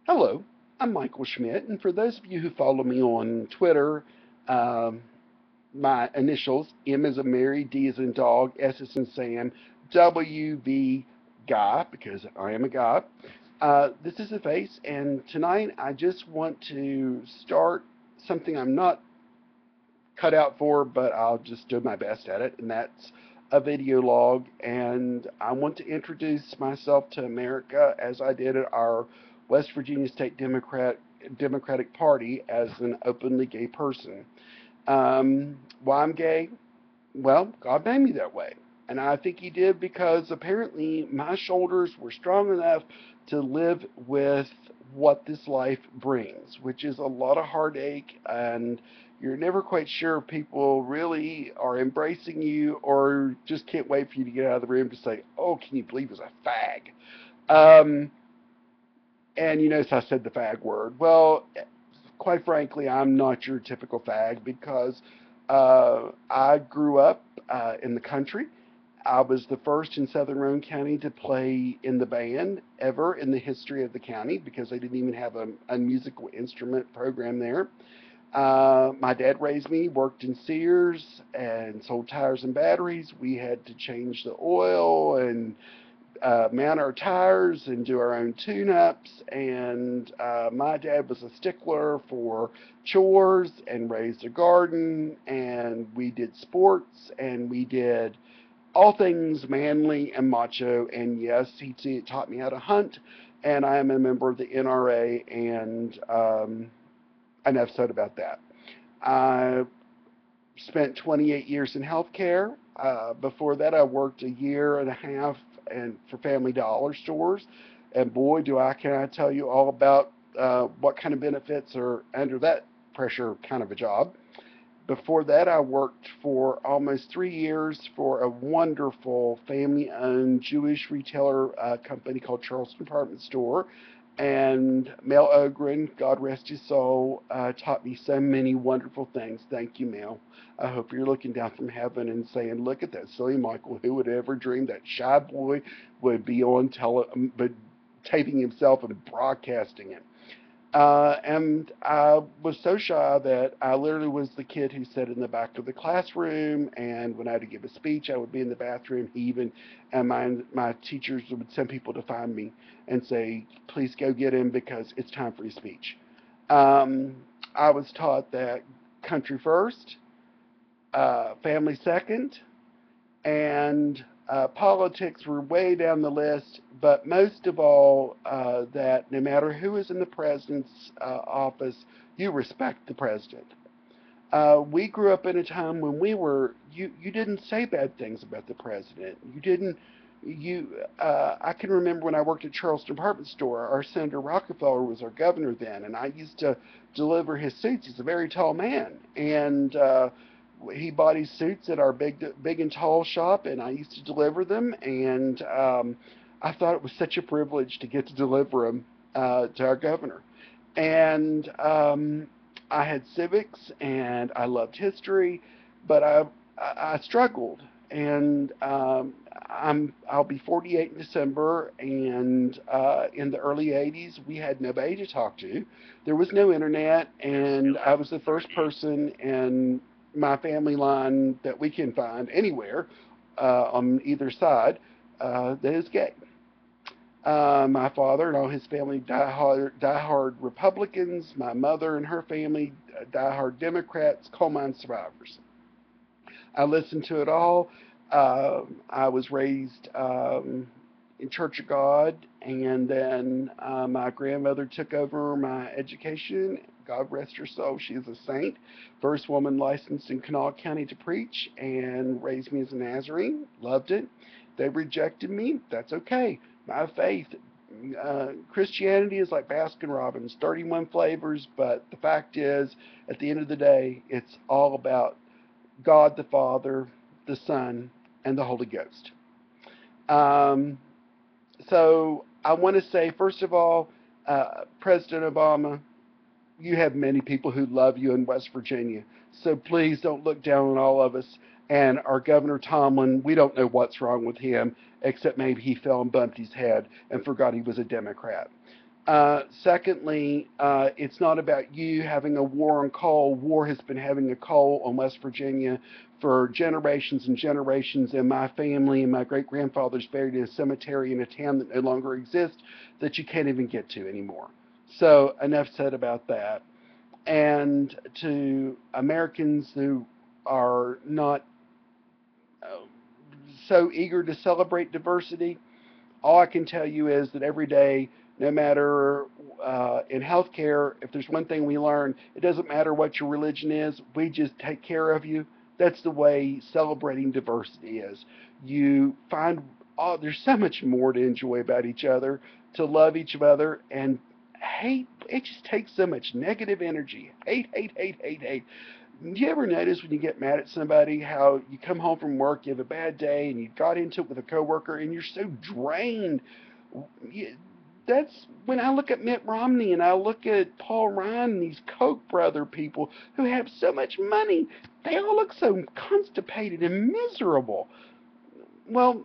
Hello, I'm Michael Schmidt, and for those of you who follow me on Twitter, um, my initials M as in Mary, D as in dog, S as in Sam, WV guy, because I am a guy. This is the face, and tonight I just want to start something I'm not cut out for, but I'll just do my best at it, and that's a video log. And I want to introduce myself to America as I did at our West Virginia State Democratic Party as an openly gay person. Why I'm gay? Well, God made me that way. And I think He did because apparently my shoulders were strong enough to live with what this life brings, which is a lot of heartache, and you're never quite sure if people really are embracing you or just can't wait for you to get out of the room to say, "Oh, can you believe it's a fag?" Um, and you notice I said the fag word. Well, quite frankly, I'm not your typical fag because I grew up in the country. I was the first in Southern Roane County to play in the band ever in the history of the county because they didn't even have a musical instrument program there. My dad raised me, worked in Sears, and sold tires and batteries. We had to change the oil and mount our tires and do our own tune-ups. And my dad was a stickler for chores and raised a garden. And we did sports and we did all things manly and macho. And yes, he taught me how to hunt. And I am a member of the NRA. And enough said about that. I spent 28 years in healthcare. Before that, I worked a year and a half for Family Dollar stores. And boy, can I tell you all about what kind of benefits are under that pressure kind of a job. Before that, I worked for almost 3 years for a wonderful family owned Jewish retailer company called Charleston Department Store. And Mel Ogren, God rest his soul, taught me so many wonderful things. Thank you, Mel. I hope you're looking down from heaven and saying, "Look at that silly Michael. Who would ever dream that shy boy would be on but taping himself and broadcasting it?" And I was so shy that I literally was the kid who sat in the back of the classroom. And when I had to give a speech, I would be in the bathroom heaving. And my teachers would send people to find me and say, "Please go get him because it's time for his speech." Um, I was taught that country first, family second, and politics were way down the list, but most of all, that no matter who is in the president's office, you respect the president. We grew up in a time when you didn't say bad things about the president. You didn't. I can remember when I worked at Charleston Department Store, our Senator Rockefeller was our governor then, and I used to deliver his suits. He's a very tall man, and he bought his suits at our big and tall shop, and I used to deliver them. And I thought it was such a privilege to get to deliver them to our governor. And I had civics, and I loved history, but I struggled. And I'll be 48 in December, and in the early 80s, we had nobody to talk to. There was no internet, and I was the first person in my family line that we can find anywhere on either side that is gay. My father and all his family diehard Republicans. My mother and her family diehard Democrats, coal mine survivors. I listened to it all. I was raised in Church of God, and then my grandmother took over my education. God rest her soul. She is a saint. First woman licensed in Kanawha County to preach, and raised me as a Nazarene. Loved it. They rejected me. That's okay. My faith. Christianity is like Baskin Robbins, 31 flavors, but the fact is, at the end of the day, it's all about God the Father, the Son, and the Holy Ghost. Um, so I want to say, first of all, President Obama, you have many people who love you in West Virginia. So please don't look down on all of us. And our Governor Tomlin, we don't know what's wrong with him, except maybe he fell and bumped his head and forgot he was a Democrat. Secondly, it's not about you having a war on coal. War has been having a coal on West Virginia for generations and generations, and my family and my great grandfather's buried in a cemetery in a town that no longer exists that you can't even get to anymore. So, enough said about that. And to Americans who are not uh, so eager to celebrate diversity, all I can tell you is that every day, no matter in healthcare, if there's one thing we learn, it doesn't matter what your religion is, we just take care of you. That's the way celebrating diversity is. You find, oh, there's so much more to enjoy about each other, to love each other, and hate, it just takes so much negative energy. Hate, hate, hate, hate, hate. Do you ever notice when you get mad at somebody how you come home from work, you have a bad day, and you got into it with a coworker, and you're so drained? That's when I look at Mitt Romney and I look at Paul Ryan and these Koch brother people who have so much money. They all look so constipated and miserable. Well,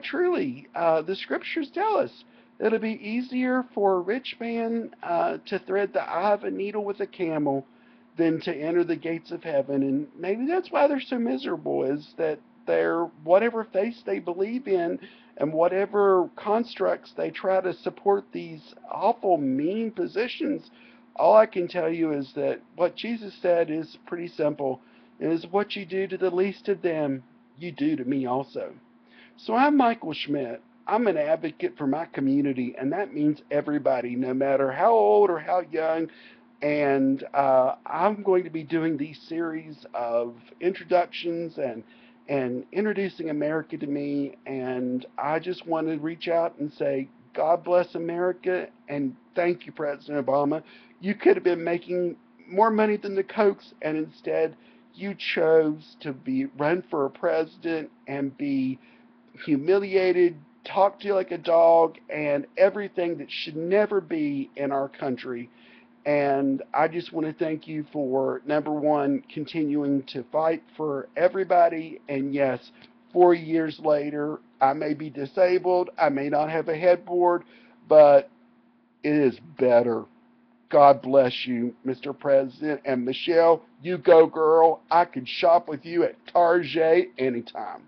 truly, the scriptures tell us it'll be easier for a rich man to thread the eye of a needle with a camel than to enter the gates of heaven. And maybe that's why they're so miserable, is that they're whatever faith they believe in and whatever constructs they try to support these awful, mean positions. All I can tell you is that what Jesus said is pretty simple. Is what you do to the least of them, you do to me also. So I'm Michael Schmidt. I'm an advocate for my community, and that means everybody, no matter how old or how young. And I'm going to be doing these series of introductions and introducing America to me. And I just want to reach out and say, God bless America, and thank you, President Obama. You could have been making more money than the Kochs, and instead you chose to be run for a president and be humiliated, talked to you like a dog, and everything that should never be in our country. And I just want to thank you for, number one, continuing to fight for everybody. And yes, 4 years later, I may be disabled, I may not have a headboard, but it is better. God bless you, Mr. President. And Michelle, you go, girl. I could shop with you at Target anytime.